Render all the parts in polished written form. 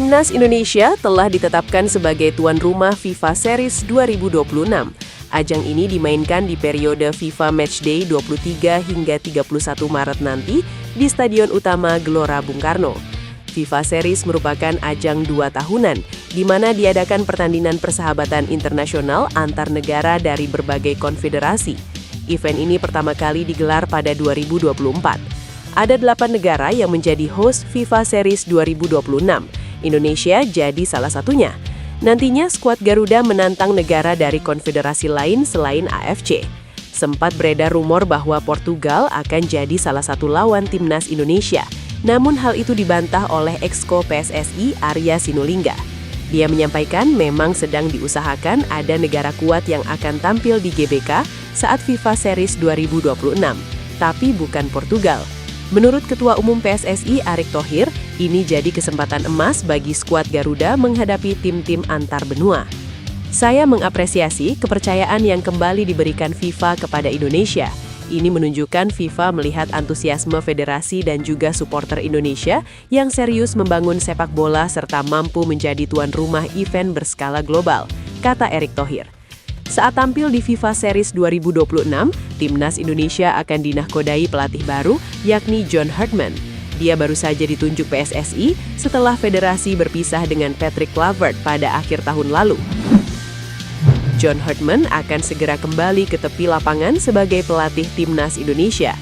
Timnas Indonesia telah ditetapkan sebagai tuan rumah FIFA Series 2026. Ajang ini dimainkan di periode FIFA Matchday 23 hingga 31 Maret nanti di Stadion Utama Gelora Bung Karno. FIFA Series merupakan ajang 2 tahunan, di mana diadakan pertandingan persahabatan internasional antar negara dari berbagai konfederasi. Event ini pertama kali digelar pada 2024. Ada 8 negara yang menjadi host FIFA Series 2026. Indonesia jadi salah satunya. Nantinya skuad Garuda menantang negara dari konfederasi lain selain AFC. Sempat beredar rumor bahwa Portugal akan jadi salah satu lawan timnas Indonesia. Namun hal itu dibantah oleh Exco PSSI Arya Sinulinga. Dia menyampaikan memang sedang diusahakan ada negara kuat yang akan tampil di GBK saat FIFA Series 2026, tapi bukan Portugal. Menurut Ketua Umum PSSI Erick Thohir, ini jadi kesempatan emas bagi skuad Garuda menghadapi tim-tim antar benua. Saya mengapresiasi kepercayaan yang kembali diberikan FIFA kepada Indonesia. Ini menunjukkan FIFA melihat antusiasme federasi dan juga supporter Indonesia yang serius membangun sepak bola serta mampu menjadi tuan rumah event berskala global, kata Erick Thohir. Saat tampil di FIFA Series 2026, Timnas Indonesia akan dinahkodai pelatih baru, yakni John Hartman. Dia baru saja ditunjuk PSSI setelah federasi berpisah dengan Patrick Kluivert pada akhir tahun lalu. John Hartman akan segera kembali ke tepi lapangan sebagai pelatih Timnas Indonesia.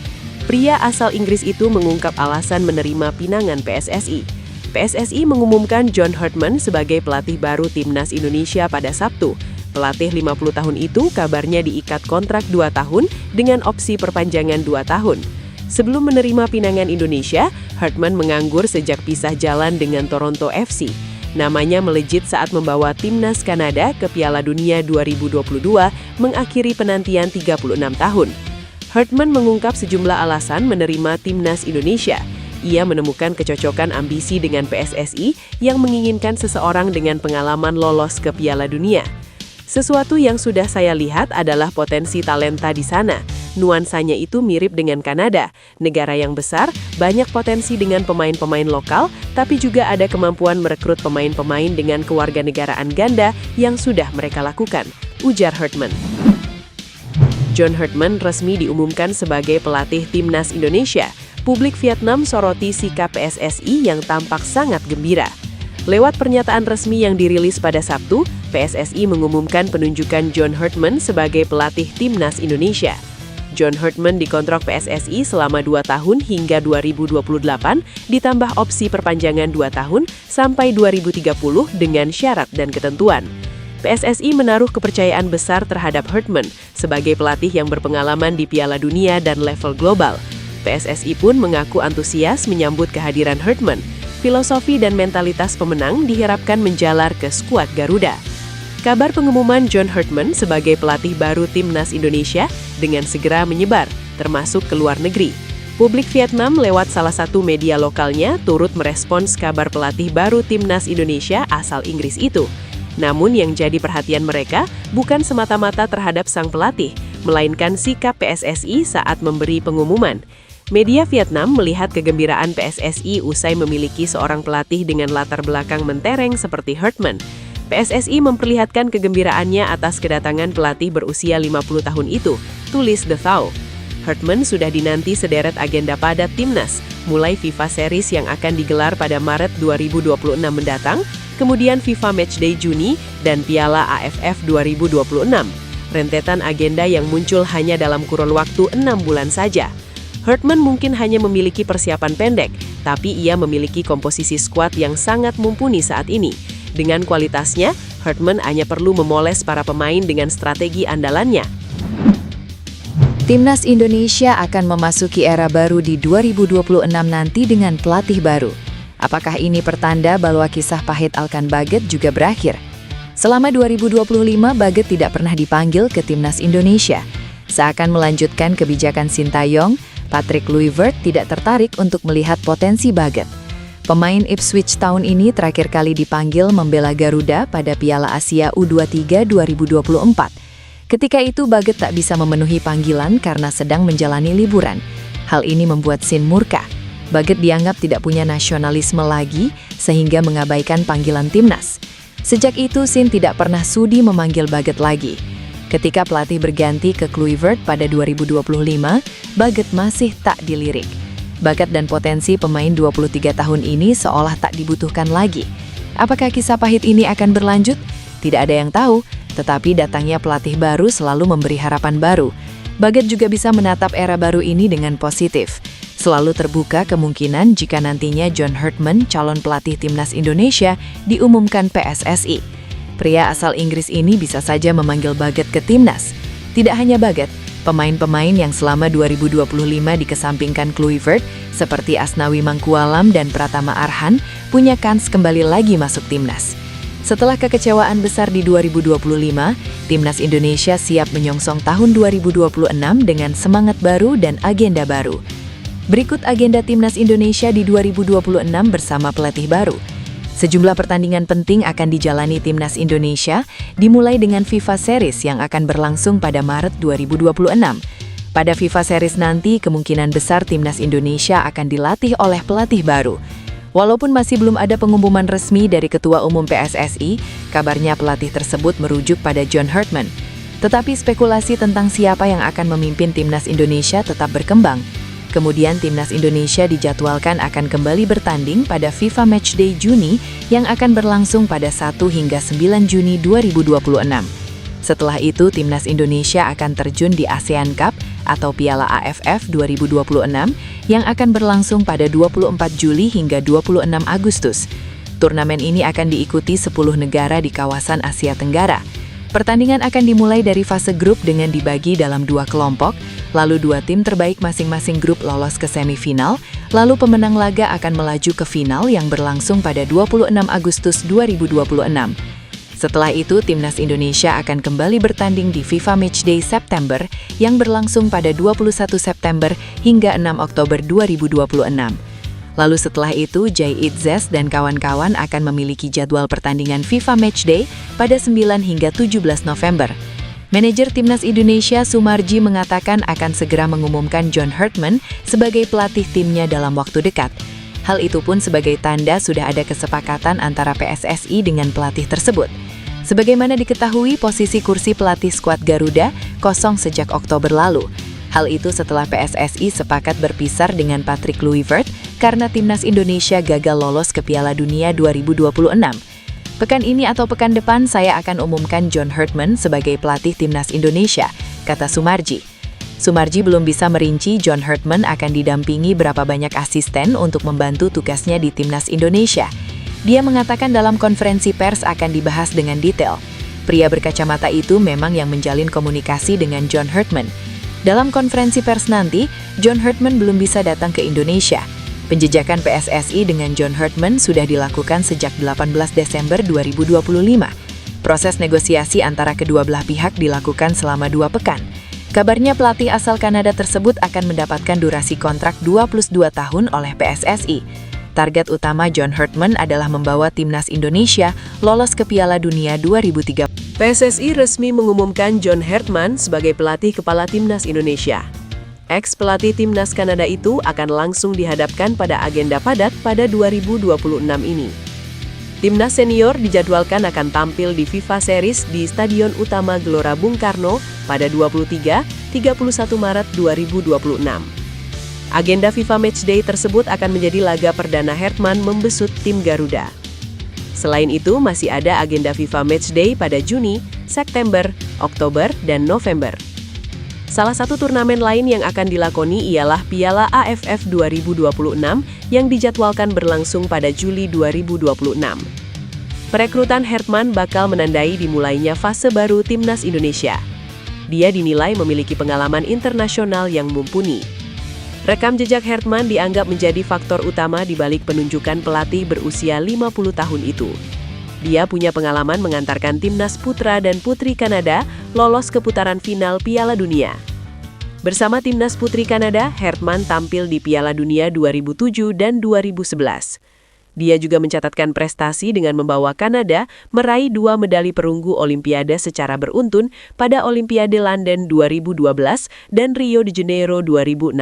Pria asal Inggris itu mengungkap alasan menerima pinangan PSSI. PSSI mengumumkan John Hartman sebagai pelatih baru Timnas Indonesia pada Sabtu. Pelatih 50 tahun itu kabarnya diikat kontrak 2 tahun dengan opsi perpanjangan 2 tahun. Sebelum menerima pinangan Indonesia, Hartman menganggur sejak pisah jalan dengan Toronto FC. Namanya melejit saat membawa timnas Kanada ke Piala Dunia 2022 mengakhiri penantian 36 tahun. Hartman mengungkap sejumlah alasan menerima timnas Indonesia. Ia menemukan kecocokan ambisi dengan PSSI yang menginginkan seseorang dengan pengalaman lolos ke Piala Dunia. Sesuatu yang sudah saya lihat adalah potensi talenta di sana. Nuansanya itu mirip dengan Kanada, negara yang besar, banyak potensi dengan pemain-pemain lokal, tapi juga ada kemampuan merekrut pemain-pemain dengan kewarganegaraan ganda yang sudah mereka lakukan, ujar Hartman. John Hartman resmi diumumkan sebagai pelatih Timnas Indonesia. Publik Vietnam soroti sikap PSSI yang tampak sangat gembira. Lewat pernyataan resmi yang dirilis pada Sabtu, PSSI mengumumkan penunjukan John Hartman sebagai pelatih Timnas Indonesia. John Hartman dikontrak PSSI selama 2 tahun hingga 2028, ditambah opsi perpanjangan 2 tahun sampai 2030 dengan syarat dan ketentuan. PSSI menaruh kepercayaan besar terhadap Hartman sebagai pelatih yang berpengalaman di Piala Dunia dan level global. PSSI pun mengaku antusias menyambut kehadiran Hartman. Filosofi dan mentalitas pemenang diharapkan menjalar ke skuad Garuda. Kabar pengumuman John Hartman sebagai pelatih baru Timnas Indonesia dengan segera menyebar, termasuk ke luar negeri. Publik Vietnam lewat salah satu media lokalnya turut merespons kabar pelatih baru Timnas Indonesia asal Inggris itu. Namun yang jadi perhatian mereka bukan semata-mata terhadap sang pelatih, melainkan sikap PSSI saat memberi pengumuman. Media Vietnam melihat kegembiraan PSSI usai memiliki seorang pelatih dengan latar belakang mentereng seperti Hartman. PSSI memperlihatkan kegembiraannya atas kedatangan pelatih berusia 50 tahun itu, tulis The Thau. Hartman sudah dinanti sederet agenda padat timnas, mulai FIFA Series yang akan digelar pada Maret 2026 mendatang, kemudian FIFA Matchday Juni, dan Piala AFF 2026. Rentetan agenda yang muncul hanya dalam kurun waktu 6 bulan saja. Hartman mungkin hanya memiliki persiapan pendek, tapi ia memiliki komposisi skuad yang sangat mumpuni saat ini. Dengan kualitasnya, Hartman hanya perlu memoles para pemain dengan strategi andalannya. Timnas Indonesia akan memasuki era baru di 2026 nanti dengan pelatih baru. Apakah ini pertanda bahwa kisah pahit Alkan Baget juga berakhir? Selama 2025, Baget tidak pernah dipanggil ke Timnas Indonesia. Seakan melanjutkan kebijakan Sintayong, Patrick Kluivert tidak tertarik untuk melihat potensi Baget. Pemain Ipswich tahun ini terakhir kali dipanggil membela Garuda pada Piala Asia U23 2024. Ketika itu Baget tak bisa memenuhi panggilan karena sedang menjalani liburan. Hal ini membuat Sin murka. Baget dianggap tidak punya nasionalisme lagi, sehingga mengabaikan panggilan timnas. Sejak itu, Shin tidak pernah sudi memanggil Baget lagi. Ketika pelatih berganti ke Kluivert pada 2025, Baget masih tak dilirik. Bakat dan potensi pemain 23 tahun ini seolah tak dibutuhkan lagi. Apakah kisah pahit ini akan berlanjut? Tidak ada yang tahu, tetapi datangnya pelatih baru selalu memberi harapan baru. Baget juga bisa menatap era baru ini dengan positif. Selalu terbuka kemungkinan jika nantinya John Herdman, calon pelatih timnas Indonesia, diumumkan PSSI. Pria asal Inggris ini bisa saja memanggil Baget ke timnas. Tidak hanya Baget, pemain-pemain yang selama 2025 dikesampingkan Kluivert, seperti Asnawi Mangkualam dan Pratama Arhan, punya kans kembali lagi masuk timnas. Setelah kekecewaan besar di 2025, timnas Indonesia siap menyongsong tahun 2026 dengan semangat baru dan agenda baru. Berikut agenda timnas Indonesia di 2026 bersama pelatih baru. Sejumlah pertandingan penting akan dijalani timnas Indonesia, dimulai dengan FIFA Series yang akan berlangsung pada Maret 2026. Pada FIFA Series nanti, kemungkinan besar timnas Indonesia akan dilatih oleh pelatih baru. Walaupun masih belum ada pengumuman resmi dari Ketua Umum PSSI, kabarnya pelatih tersebut merujuk pada John Herdman. Tetapi spekulasi tentang siapa yang akan memimpin timnas Indonesia tetap berkembang. Kemudian timnas Indonesia dijadwalkan akan kembali bertanding pada FIFA Matchday Juni yang akan berlangsung pada 1 hingga 9 Juni 2026. Setelah itu, timnas Indonesia akan terjun di ASEAN Cup atau Piala AFF 2026 yang akan berlangsung pada 24 Juli hingga 26 Agustus. Turnamen ini akan diikuti 10 negara di kawasan Asia Tenggara. Pertandingan akan dimulai dari fase grup dengan dibagi dalam 2 kelompok, lalu 2 tim terbaik masing-masing grup lolos ke semifinal, lalu pemenang laga akan melaju ke final yang berlangsung pada 26 Agustus 2026. Setelah itu, timnas Indonesia akan kembali bertanding di FIFA Matchday September yang berlangsung pada 21 September hingga 6 Oktober 2026. Lalu setelah itu, Jay Itzes dan kawan-kawan akan memiliki jadwal pertandingan FIFA Matchday pada 9 hingga 17 November. Manajer Timnas Indonesia Sumarji mengatakan akan segera mengumumkan John Herdman sebagai pelatih timnya dalam waktu dekat. Hal itu pun sebagai tanda sudah ada kesepakatan antara PSSI dengan pelatih tersebut. Sebagaimana diketahui, posisi kursi pelatih skuad Garuda kosong sejak Oktober lalu. Hal itu setelah PSSI sepakat berpisah dengan Patrick Kluivert karena timnas Indonesia gagal lolos ke Piala Dunia 2026. Pekan ini atau pekan depan saya akan umumkan John Herdman sebagai pelatih timnas Indonesia, kata Sumarji. Sumarji belum bisa merinci John Herdman akan didampingi berapa banyak asisten untuk membantu tugasnya di timnas Indonesia. Dia mengatakan dalam konferensi pers akan dibahas dengan detail. Pria berkacamata itu memang yang menjalin komunikasi dengan John Herdman. Dalam konferensi pers nanti, John Herdman belum bisa datang ke Indonesia. Penjejakan PSSI dengan John Herdman sudah dilakukan sejak 18 Desember 2025. Proses negosiasi antara kedua belah pihak dilakukan selama 2 pekan. Kabarnya pelatih asal Kanada tersebut akan mendapatkan durasi kontrak 2+2 tahun oleh PSSI. Target utama John Herdman adalah membawa timnas Indonesia lolos ke Piala Dunia 2030. PSSI resmi mengumumkan John Herdman sebagai pelatih kepala timnas Indonesia. Ex-pelatih timnas Kanada itu akan langsung dihadapkan pada agenda padat pada 2026 ini. Timnas senior dijadwalkan akan tampil di FIFA Series di Stadion Utama Gelora Bung Karno pada 23-31 Maret 2026. Agenda FIFA Matchday tersebut akan menjadi laga perdana Herdman membesut tim Garuda. Selain itu, masih ada agenda FIFA Matchday pada Juni, September, Oktober, dan November. Salah satu turnamen lain yang akan dilakoni ialah Piala AFF 2026 yang dijadwalkan berlangsung pada Juli 2026. Perekrutan Herdman bakal menandai dimulainya fase baru timnas Indonesia. Dia dinilai memiliki pengalaman internasional yang mumpuni. Rekam jejak Herdman dianggap menjadi faktor utama di balik penunjukan pelatih berusia 50 tahun itu. Dia punya pengalaman mengantarkan timnas putra dan putri Kanada lolos ke putaran final Piala Dunia. Bersama timnas putri Kanada, Herdman tampil di Piala Dunia 2007 dan 2011. Dia juga mencatatkan prestasi dengan membawa Kanada meraih 2 medali perunggu Olimpiade secara beruntun pada Olimpiade London 2012 dan Rio de Janeiro 2016.